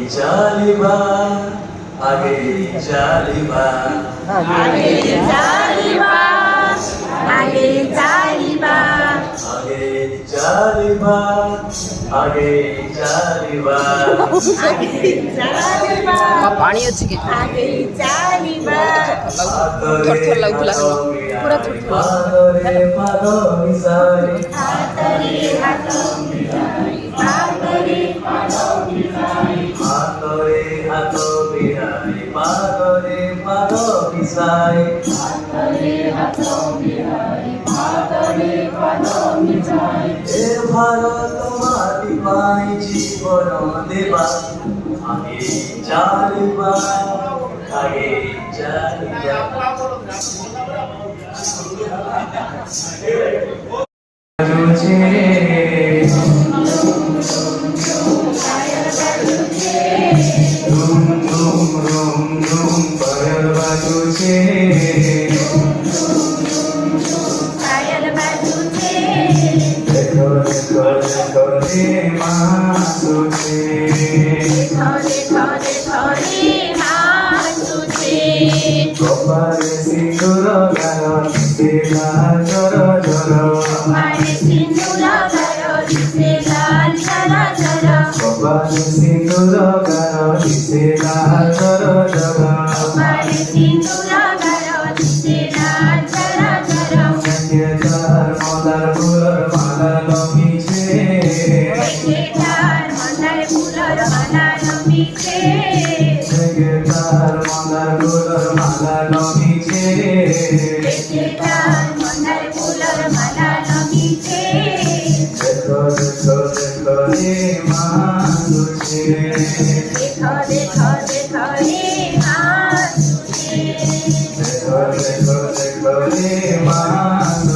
চালিবা আগে চালিবা আগে চালিবা আগে চালিবা আগে চালিবা আগে চালিবা আগে চালিবা पानी अच्छी के আগে চালিবা थोड़ा थोड़ा लागू लागू पूरा थोड़ा পাদরে পাদ মিশাই হাতরে হাত মিলাই পাদরে পাদ মিলাই হাতরে হাত মিলাই পাদরে পাদ মিশাই হাতরে হাত মিলাই পাদরে পাদ মিলাই এ ভারত মাটি পাই জীবন দেবা আগে চালিবা আগে চালিবা ধুম ধুম রুম ধুম পায়ল বাজুছে পায়ল বাজুছে দেখো দেখো দেখো রে মাসুছে ধরে ধরে ধরে হাসুছে কপালে সিঁদুর গান দিলা জর জর মারে সিঁদুর গারো দিছে লাল সারা সারা কপালে সিঁদুর গান দিলা জর জর মারে সিঁদুর গারো দিছে লাল সারা সারা তার মদার ফুলর মালা লমিছে তার মন্দার ফুলর মালা নমিছে তার মদার ফুলর মালা লমিছে তার মন্দার ফুলর মালা নমিছে দেখো দেখো দেখো রে মাসুছে দেখো দেখো দেখো রে হাসুছে দেখো দেখো দেখো রে মাসুছে